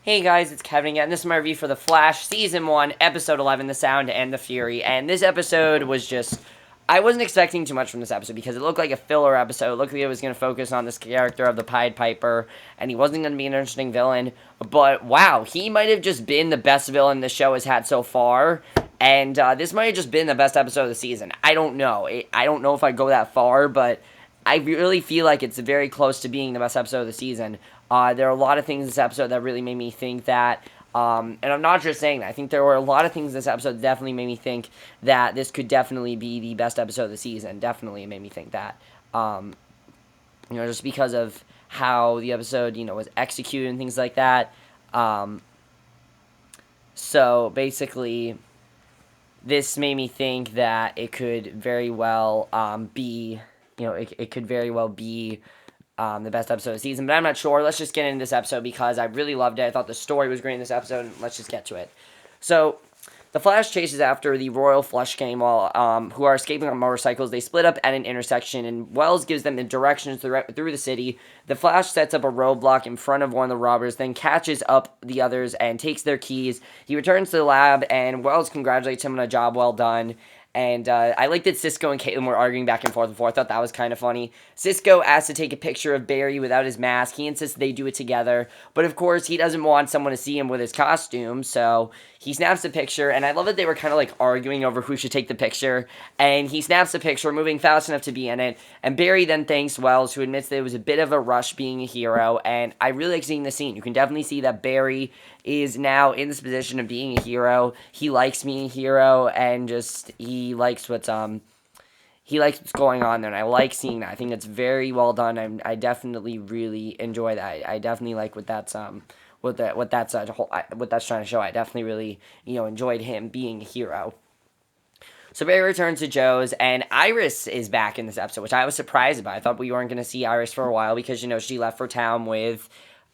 Hey guys, it's Kevin again. This is my review for The Flash, Season 1, Episode 11, The Sound and the Fury. And this episode was just... I wasn't expecting too much from this episode because it looked like a filler episode. It looked like it was going to focus on this character of the Pied Piper, and he wasn't going to be an interesting villain. But wow, he might have just been the best villain the show has had so far. And this might have just been the best episode of the season. I don't know. I don't know if I'd go that far, but I really feel like it's very close to being the best episode of the season. There are a lot of things in this episode that really made me think that, and I'm not just saying that. I think there were a lot of things in this episode that definitely made me think that this could definitely be the best episode of the season. Definitely made me think that. Just because of how the episode, was executed and things like that. So basically, this made me think that it could very well be, it could very well be the best episode of the season, but I'm not sure. Let's just get into this episode because I really loved it. I thought the story was great in this episode, and let's just get to it. So, the Flash chases after the Royal Flush Gang while who are escaping on motorcycles. They split up at an intersection, and Wells gives them the directions through the city. The Flash sets up a roadblock in front of one of the robbers, then catches up the others and takes their keys. He returns to the lab, and Wells congratulates him on a job well done. And I like that Cisco and Caitlin were arguing back and forth before. I thought that was kind of funny. Cisco asks to take a picture of Barry without his mask. He insists they do it together. But of course, he doesn't want someone to see him with his costume. So he snaps the picture. And I love that they were kind of like arguing over who should take the picture. And he snaps the picture, moving fast enough to be in it. And Barry then thanks Wells, who admits that it was a bit of a rush being a hero. And I really like seeing the scene. You can definitely see that Barry is now in this position of being a hero. He likes being a hero, and just he likes what's going on there, and I like seeing that. I think it's very well done. I definitely really enjoy that. I definitely like what that's trying to show. I definitely really enjoyed him being a hero. So Barry returns to Joe's, and Iris is back in this episode, which I was surprised about. I thought we weren't going to see Iris for a while because she left for town with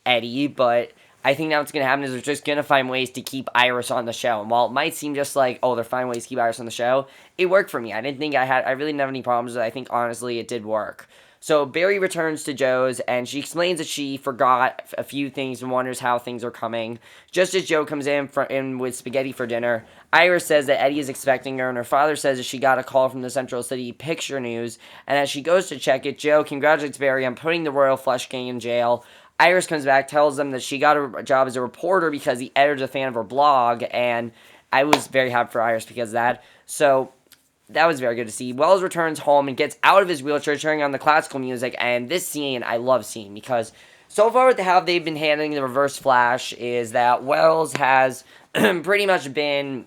Eddie, but I think now what's going to happen is they're just going to find ways to keep Iris on the show. And while it might seem just like, oh, they're finding ways to keep Iris on the show, it worked for me. I really didn't have any problems with it. I think, honestly, it did work. So Barry returns to Joe's, and she explains that she forgot a few things and wonders how things are coming. Just as Joe comes in with spaghetti for dinner, Iris says that Eddie is expecting her, and her father says that she got a call from the Central City Picture News. And as she goes to check it, Joe congratulates Barry on putting the Royal Flush Gang in jail. Iris comes back, tells them that she got a job as a reporter because the editor's a fan of her blog, and I was very happy for Iris because of that. So that was very good to see. Wells returns home and gets out of his wheelchair, turning on the classical music, and this scene I love seeing because so far with how they've been handling the Reverse Flash is that Wells has pretty much been,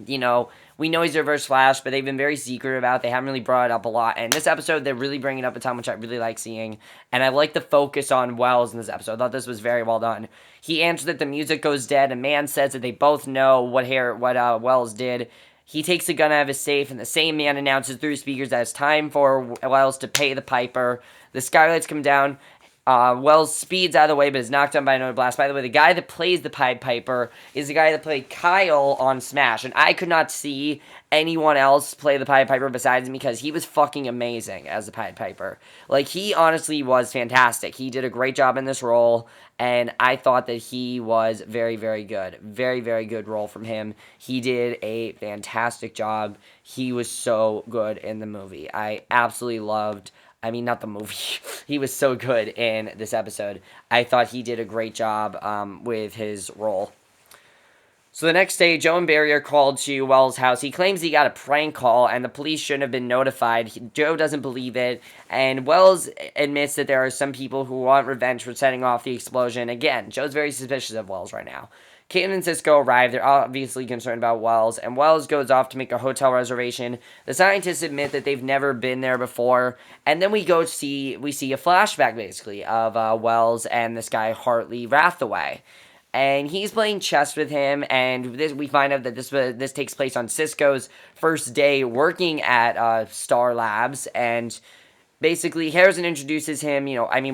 we know he's a Reverse Flash, but they've been very secret about it. They haven't really brought it up a lot. And this episode, they're really bringing it up a ton, which I really like seeing. And I like the focus on Wells in this episode. I thought this was very well done. He answers that the music goes dead. A man says that they both know what Wells did. He takes the gun out of his safe, and the same man announces through speakers that it's time for Wells to pay the piper. The skylights come down. Wells speeds out of the way, but is knocked down by another blast. By the way, the guy that plays the Pied Piper is the guy that played Kyle on Smash, and I could not see anyone else play the Pied Piper besides him because he was fucking amazing as the Pied Piper. Like, he honestly was fantastic. He did a great job in this role, and I thought that he was very, very good. Very, very good role from him. He did a fantastic job. He was so good in the movie. I absolutely loved... not the movie. He was so good in this episode. I thought he did a great job with his role. So the next day, Joe and Barry are called to Wells' house. He claims he got a prank call and the police shouldn't have been notified. Joe doesn't believe it. And Wells admits that there are some people who want revenge for setting off the explosion. Again, Joe's very suspicious of Wells right now. Caitlin and Cisco arrive. They're obviously concerned about Wells, and Wells goes off to make a hotel reservation. The scientists admit that they've never been there before, and then we see a flashback, basically, of Wells and this guy, Hartley Rathaway. And he's playing chess with him, and we find out that this takes place on Cisco's first day working at Star Labs, and basically, Harrison introduces him,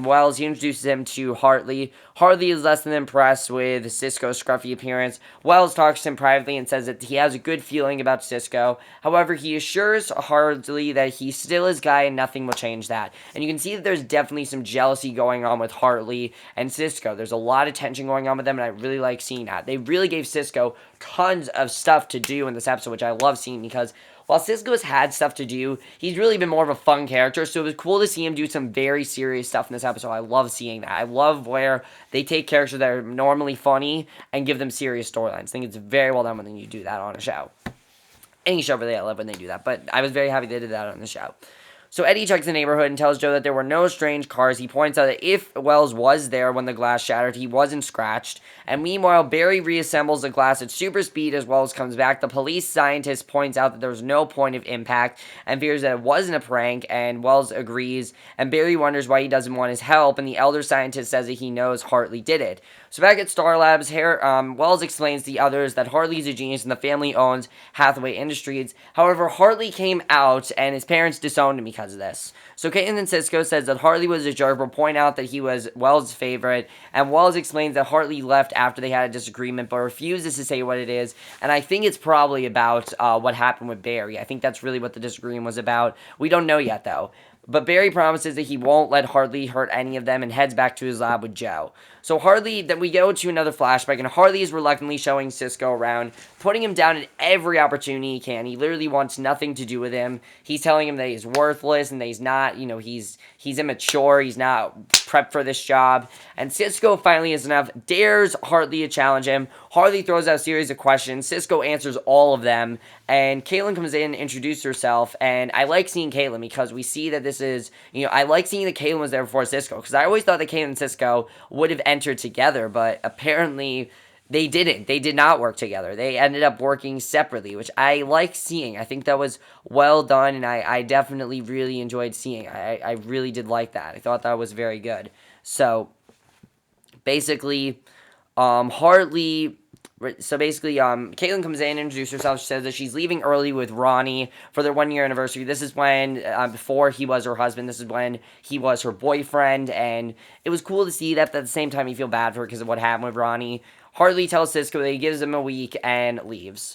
Wells, he introduces him to Hartley. Hartley is less than impressed with Cisco's scruffy appearance. Wells talks to him privately and says that he has a good feeling about Cisco. However, he assures Hartley that he's still his guy and nothing will change that. And you can see that there's definitely some jealousy going on with Hartley and Cisco. There's a lot of tension going on with them, and I really like seeing that. They really gave Cisco tons of stuff to do in this episode, which I love seeing because while Cisco's had stuff to do, he's really been more of a fun character, so it was cool to see him do some very serious stuff in this episode. I love seeing that. I love where they take characters that are normally funny and give them serious storylines. I think it's very well done when you do that on a show. Any show really, I love when they do that, but I was very happy they did that on the show. So Eddie checks the neighborhood and tells Joe that there were no strange cars. He points out that if Wells was there when the glass shattered, he wasn't scratched. And meanwhile, Barry reassembles the glass at super speed as Wells comes back. The police scientist points out that there was no point of impact and fears that it wasn't a prank, and Wells agrees. And Barry wonders why he doesn't want his help, and the elder scientist says that he knows Hartley did it. So back at Star Labs, Wells explains to the others that Hartley's a genius and the family owns Hathaway Industries. However, Hartley came out and his parents disowned him because of this. So Caitlin and Cisco says that Hartley was a jerk, but point out that he was Wells' favorite, and Wells explains that Hartley left after they had a disagreement, but refuses to say what it is, and I think it's probably about what happened with Barry. I think that's really what the disagreement was about. We don't know yet, though. But Barry promises that he won't let Hartley hurt any of them and heads back to his lab with Joe. So Hartley, then we go to another flashback, and Hartley is reluctantly showing Cisco around, putting him down at every opportunity he can. He literally wants nothing to do with him. He's telling him that he's worthless and that he's not, he's immature, he's not prepped for this job. And Cisco finally is enough, dares Hartley to challenge him. Hartley throws out a series of questions. Cisco answers all of them, and Caitlin comes in, introduces herself, and I like seeing Caitlin because we see that this is, I like seeing that Caitlin was there before Cisco, because I always thought that Caitlin and Cisco would have entered together, but apparently they didn't. They did not work together. They ended up working separately, which I like seeing. I think that was well done, and I definitely really enjoyed seeing. I really did like that. I thought that was very good. So, basically, Caitlin comes in and introduces herself. She says that she's leaving early with Ronnie for their 1-year anniversary. This is when, before he was her husband, this is when he was her boyfriend, and it was cool to see that, but at the same time, you feel bad for her because of what happened with Ronnie. Hartley tells Cisco that he gives him a week and leaves.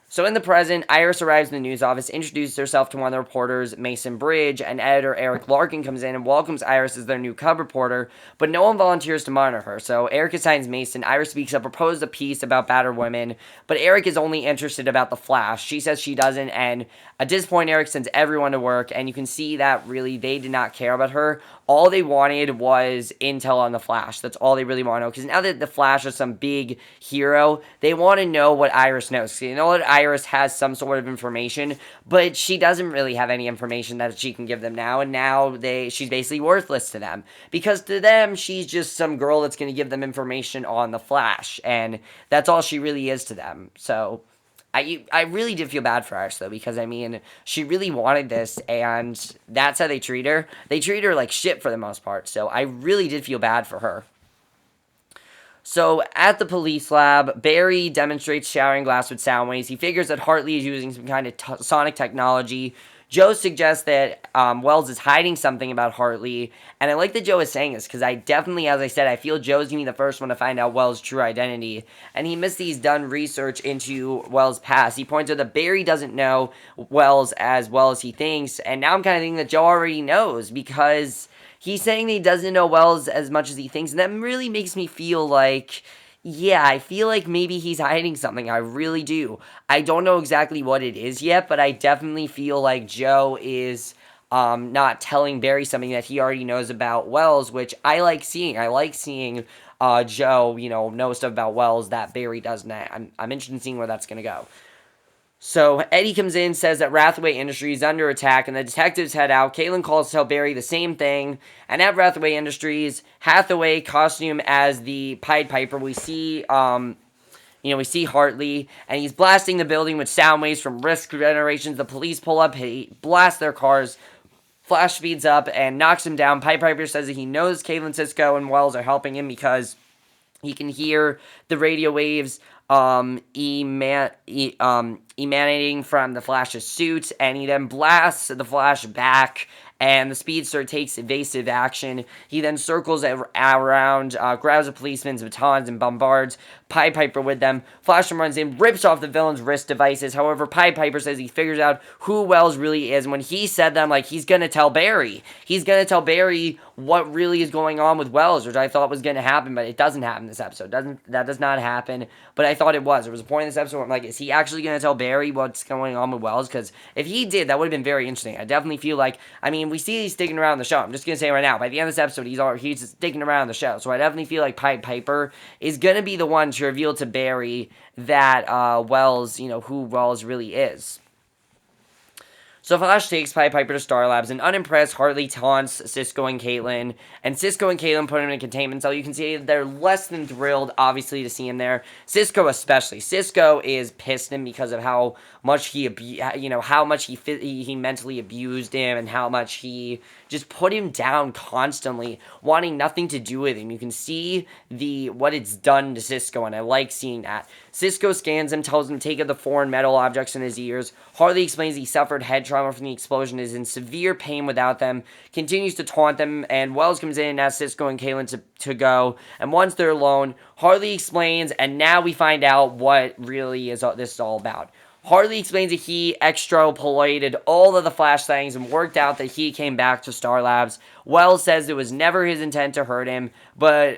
So in the present, Iris arrives in the news office, introduces herself to one of the reporters, Mason Bridge, and editor Eric Larkin comes in and welcomes Iris as their new cub reporter, but no one volunteers to monitor her. So Eric assigns Mason, Iris speaks up, proposes a piece about battered women, but Eric is only interested about the Flash. She says she doesn't, and at this point, Eric sends everyone to work, and you can see that really they did not care about her. All they wanted was intel on the Flash. That's all they really want to know. Because now that the Flash is some big hero, they want to know what Iris knows. You know that Iris has some sort of information, but she doesn't really have any information that she can give them now. And now she's basically worthless to them. Because to them, she's just some girl that's going to give them information on the Flash. And that's all she really is to them. So I really did feel bad for Iris, though, because, she really wanted this, and that's how they treat her. They treat her like shit for the most part, so I really did feel bad for her. So, at the police lab, Barry demonstrates shattering glass with sound waves. He figures that Hartley is using some kind of sonic technology. Joe suggests that Wells is hiding something about Hartley, and I like that Joe is saying this, because I definitely, as I said, I feel Joe's going to be the first one to find out Wells' true identity, and he missed he's done research into Wells' past. He points out that Barry doesn't know Wells as well as he thinks, and now I'm kind of thinking that Joe already knows, because he's saying that he doesn't know Wells as much as he thinks, and that really makes me feel like, yeah, I feel like maybe he's hiding something. I really do. I don't know exactly what it is yet, but I definitely feel like Joe is not telling Barry something that he already knows about Wells, which I like seeing. I like seeing Joe, know stuff about Wells that Barry doesn't. I'm interested in seeing where that's going to go. So Eddie comes in, says that Hathaway Industries is under attack, and the detectives head out. Caitlin calls to tell Barry the same thing. And at Hathaway Industries, Hathaway costume as the Pied Piper. We see, we see Hartley, and he's blasting the building with sound waves from Risk Generations. The police pull up, he blasts their cars. Flash speeds up and knocks him down. Pied Piper says that he knows Caitlin, Cisco, and Wells are helping him because he can hear the radio waves emanating from the Flash's suit, and he then blasts the Flash back, and the speedster takes evasive action. He then circles around, grabs a policeman's batons and bombards Pied Piper with them. Flash runs in, rips off the villain's wrist devices. However, Pied Piper says he figures out who Wells really is. And when he said them, like, he's gonna tell Barry. He's gonna tell Barry what really is going on with Wells, which I thought was gonna happen, but it doesn't happen this episode. That does not happen. But I thought it was. There was a point in this episode where I'm like, is he actually gonna tell Barry what's going on with Wells? Because if he did, that would have been very interesting. I definitely feel like, I mean, we see he's sticking around the show. I'm just gonna say right now, by the end of this episode, he's sticking around the show. So I definitely feel like Pied Piper is gonna be the one to reveal to Barry that Wells, who Wells really is. So Flash takes Pied Piper to Star Labs, and unimpressed, Hartley taunts Cisco and Caitlin, and Cisco and Caitlin put him in a containment cell. You can see they're less than thrilled, obviously, to see him there. Cisco especially. Cisco is pissed at him because of how much he mentally abused him, and how much he just put him down constantly, wanting nothing to do with him. You can see what it's done to Cisco, and I like seeing that. Cisco scans him, tells him to take out the foreign metal objects in his ears. Hartley explains he suffered head trauma from the explosion, is in severe pain without them, continues to taunt them, and Wells comes in and asks Cisco and Caitlin to go. And once they're alone, Hartley explains, and now we find out what really this is all about. Hartley explains that he extrapolated all of the Flash things and worked out that he came back to Star Labs. Wells says it was never his intent to hurt him, but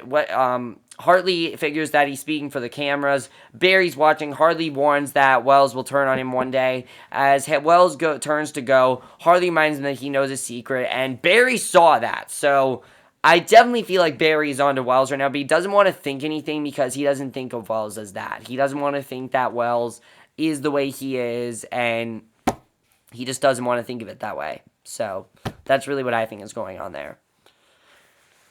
Hartley figures that he's speaking for the cameras. Barry's watching. Hartley warns that Wells will turn on him one day. As Wells turns to go, Hartley reminds him that he knows a secret, and Barry saw that. So I definitely feel like Barry's on to Wells right now, but he doesn't want to think anything because he doesn't think of Wells as that. He doesn't want to think that Wells is the way he is, and he just doesn't want to think of it that way. So that's really what I think is going on there.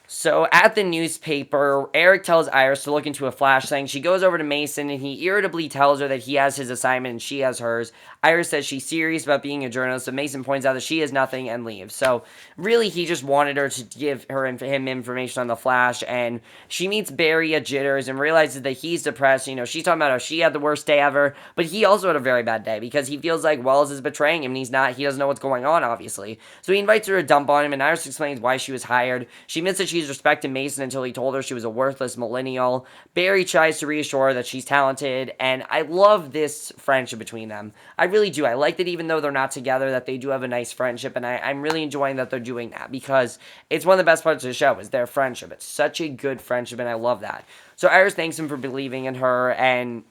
So at the newspaper, Eric tells Iris to look into a Flash thing. She goes over to Mason, and he irritably tells her that he has his assignment and she has hers. Iris says she's serious about being a journalist, but Mason points out that she has nothing and leaves. So really, he just wanted her to give him information on the Flash, and she meets Barry at Jitters and realizes that he's depressed. She's talking about how she had the worst day ever, but he also had a very bad day because he feels like Wells is betraying him, and he doesn't know what's going on, obviously. So he invites her to dump on him, and Iris explains why she was hired. She admits that she's respected Mason until he told her she was a worthless millennial. Barry tries to reassure her that she's talented, and I love this friendship between them. I really do. I like that even though they're not together, that they do have a nice friendship, and I'm really enjoying that they're doing that because it's one of the best parts of the show is their friendship. It's such a good friendship, and I love that. So Iris thanks him for believing in her, and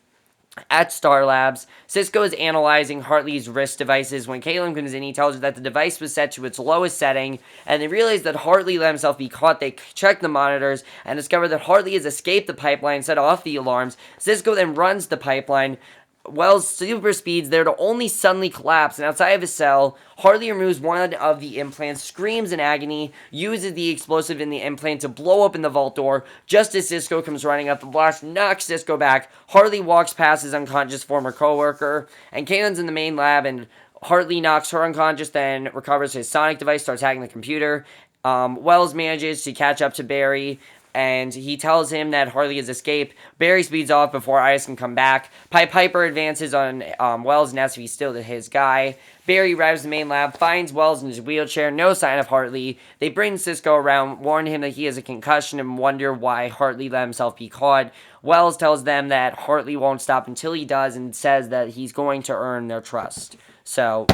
at Star Labs, Cisco is analyzing Hartley's wrist devices. When Caitlin comes in, he tells her that the device was set to its lowest setting, and they realize that Hartley let himself be caught. They check the monitors and discover that Hartley has escaped the pipeline, set off the alarms. Cisco then runs the pipeline. Wells super speeds there to only suddenly collapse, and outside of his cell, Hartley removes one of the implants, screams in agony, uses the explosive in the implant to blow open the vault door. Just as Cisco comes running up, the blast knocks Cisco back. Hartley walks past his unconscious former co-worker, and Caitlin's in the main lab, and Hartley knocks her unconscious, then recovers his sonic device, starts hacking the computer. Wells manages to catch up to Barry, and he tells him that Hartley has escaped. Barry speeds off before Iris can come back. Pied Piper advances on Wells and asks if he's still his guy. Barry arrives at the main lab, finds Wells in his wheelchair, no sign of Hartley. They bring Cisco around, warn him that he has a concussion, and wonder why Hartley let himself be caught. Wells tells them that Hartley won't stop until he does, and says that he's going to earn their trust. So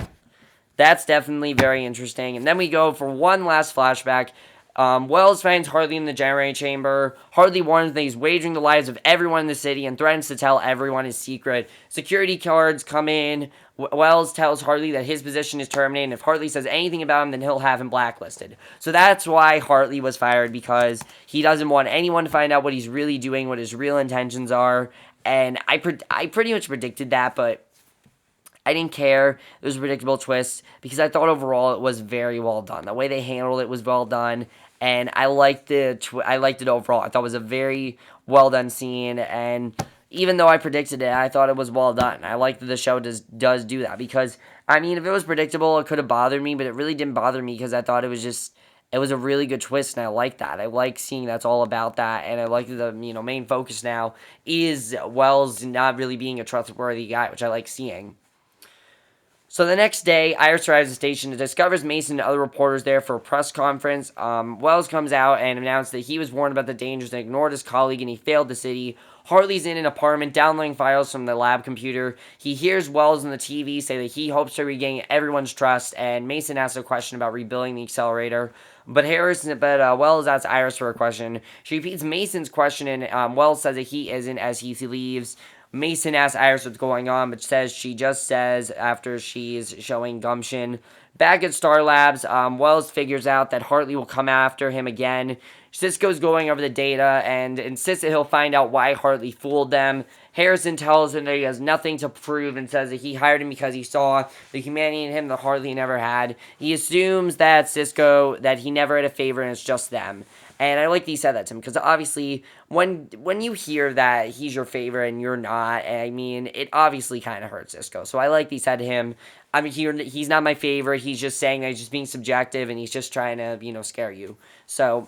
that's definitely very interesting. And then we go for one last flashback. Wells finds Hartley in the generator chamber. Hartley warns that he's wagering the lives of everyone in the city and threatens to tell everyone his secret. Security guards come in. Wells tells Hartley that his position is terminated, and if Hartley says anything about him, then he'll have him blacklisted. So that's why Hartley was fired, because he doesn't want anyone to find out what he's really doing, what his real intentions are. And I pretty much predicted that, but I didn't care. It was a predictable twist because I thought overall it was very well done. The way they handled it was well done, and I liked it. I liked it overall. I thought it was a very well done scene, and even though I predicted it, I thought it was well done. I like that the show does do that because, I mean, if it was predictable, it could have bothered me, but it really didn't bother me because I thought it was a really good twist, and I like that. I like seeing that's all about that, and I like that the main focus now is Wells not really being a trustworthy guy, which I like seeing. So the next day, Iris arrives at the station and discovers Mason and other reporters there for a press conference. Wells comes out and announced that he was warned about the dangers and ignored his colleague, and he failed the city. Hartley's in an apartment downloading files from the lab computer. He hears Wells on the TV say that he hopes to regain everyone's trust, and Mason asks a question about rebuilding the accelerator. But Wells asks Iris for a question. She repeats Mason's question, and Wells says that he isn't as he leaves. Mason asks Iris what's going on, but she just says after she's showing gumption. Back at Star Labs, Wells figures out that Hartley will come after him again. Cisco's going over the data and insists that he'll find out why Hartley fooled them. Harrison tells him that he has nothing to prove and says that he hired him because he saw the humanity in him that Hartley never had. He assumes that that he never had a favor and it's just them. And I like that he said that to him, because obviously when you hear that he's your favorite and you're not, I mean, it obviously kind of hurts Cisco. So I like that he said to him, I mean, he's not my favorite. He's just saying that he's just being subjective and he's just trying to, scare you. So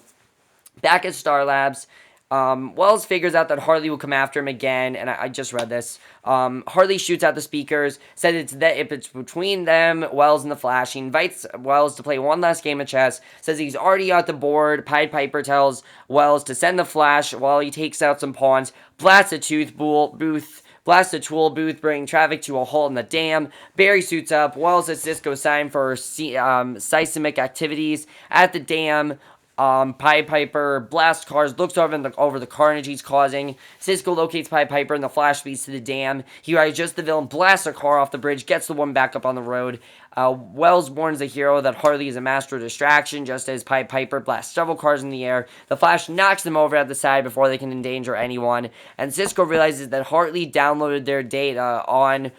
back at Star Labs, Wells figures out that Hartley will come after him again, and I just read this. Hartley shoots out the speakers, said if it's between them, Wells and the Flash. He invites Wells to play one last game of chess, says he's already at the board. Pied Piper tells Wells to send the Flash while he takes out some pawns, blasts a tool booth, bringing traffic to a halt in the dam. Barry suits up. Wells says Cisco signed for seismic activities at the dam. Pied Piper blasts cars, looks over the carnage he's causing. Cisco locates Pied Piper and the Flash speeds to the dam. He rides just the villain, blasts a car off the bridge, gets the woman back up on the road. Wells warns the hero that Hartley is a master of distraction, just as Pied Piper blasts several cars in the air. The Flash knocks them over at the side before they can endanger anyone. And Cisco realizes that Hartley downloaded their data on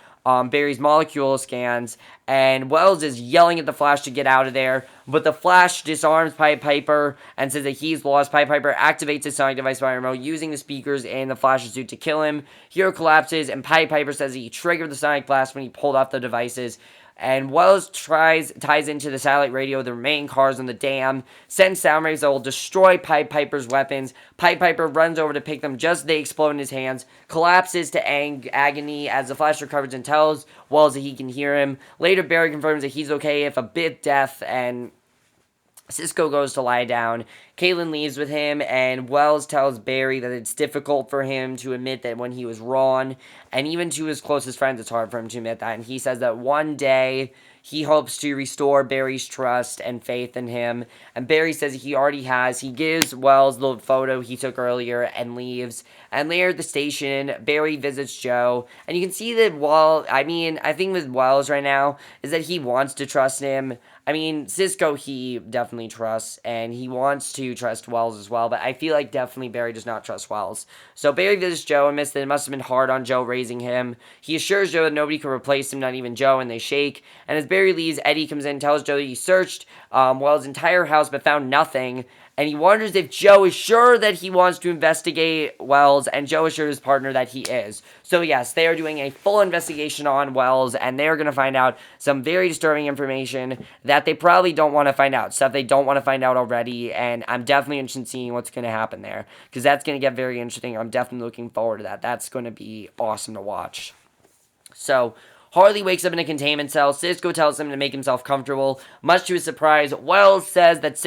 Barry's molecule scans, and Wells is yelling at the Flash to get out of there, but the Flash disarms Pied Piper and says that he's lost. Pied Piper activates his sonic device by remote, using the speakers in the Flash's suit to kill him. Hero collapses, and Pied Piper says that he triggered the sonic blast when he pulled off the devices. And Wells ties into the satellite radio the remaining cars on the dam, sends sound waves that will destroy Pied Piper's weapons. Pied Piper runs over to pick them just as they explode in his hands, collapses to agony as the Flash recovers and tells Wells that he can hear him. Later, Barry confirms that he's okay, if a bit deaf, and Cisco goes to lie down. Caitlin leaves with him, and Wells tells Barry that it's difficult for him to admit that when he was wrong, and even to his closest friends, it's hard for him to admit that. And he says that one day he hopes to restore Barry's trust and faith in him. And Barry says he already has. He gives Wells the photo he took earlier and leaves. And later at the station, Barry visits Joe. And you can see that I think with Wells right now is that he wants to trust him. I mean, Cisco he definitely trusts, and he wants to trust Wells as well, but I feel like definitely Barry does not trust Wells. So Barry visits Joe and admits that it must have been hard on Joe raising him. He assures Joe that nobody could replace him, not even Joe, and they shake. And as Barry leaves, Eddie comes in and tells Joe that he searched Wells' entire house but found nothing. And he wonders if Joe is sure that he wants to investigate Wells, and Joe assures his partner that he is. So yes, they are doing a full investigation on Wells, and they are going to find out some very disturbing information that they probably don't want to find out, stuff they don't want to find out already, and I'm definitely interested in seeing what's going to happen there, because that's going to get very interesting. I'm definitely looking forward to that. That's going to be awesome to watch. So Hartley wakes up in a containment cell. Cisco tells him to make himself comfortable. Much to his surprise, Wells says that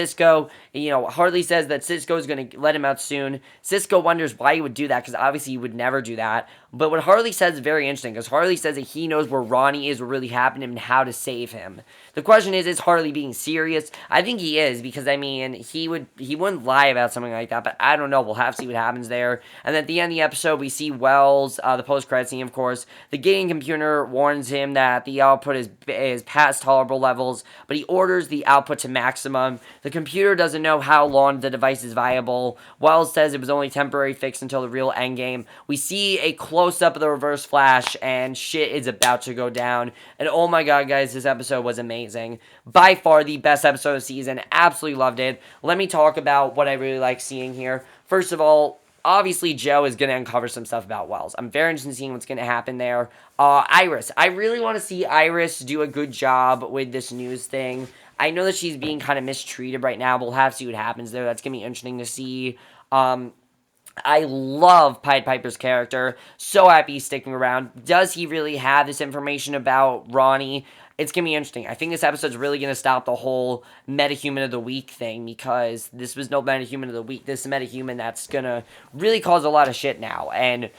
Hartley says that Cisco is going to let him out soon. Cisco wonders why he would do that, because obviously he would never do that. But what Hartley says is very interesting, because Hartley says that he knows where Ronnie is, what really happened to him, and how to save him. The question is Hartley being serious? I think he is, because, I mean, he wouldn't lie about something like that, but I don't know. We'll have to see what happens there. And at the end of the episode, we see Wells, the post-credit scene, of course. The gating computer warns him that the output is past tolerable levels, but he orders the output to maximum. The computer doesn't know how long the device is viable. Wells says it was only temporary fix until the real endgame. We see a close-up of the Reverse Flash, and shit is about to go down. And oh my god, guys, this episode was amazing. By far the best episode of the season. Absolutely loved it. Let me talk about what I really like seeing here. First of all, obviously, Joe is going to uncover some stuff about Wells. I'm very interested in seeing what's going to happen there. Iris. I really want to see Iris do a good job with this news thing. I know that she's being kind of mistreated right now, but we'll have to see what happens there. That's going to be interesting to see. I love Pied Piper's character. So happy he's sticking around. Does he really have this information about Ronnie? it's going to be interesting. I think this episode's really going to stop the whole metahuman of the week thing, because this was no metahuman of the week. This is a metahuman that's going to really cause a lot of shit now. And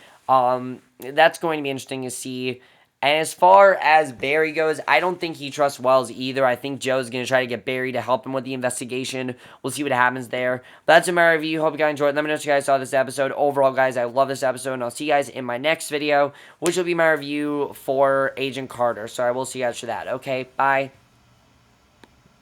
that's going to be interesting to see. And as far as Barry goes, I don't think he trusts Wells either. I think Joe's going to try to get Barry to help him with the investigation. We'll see what happens there. But that's my review. Hope you guys enjoyed. Let me know if you guys saw this episode. Overall, guys, I love this episode. And I'll see you guys in my next video, which will be my review for Agent Carter. So I will see you guys for that. Okay, bye.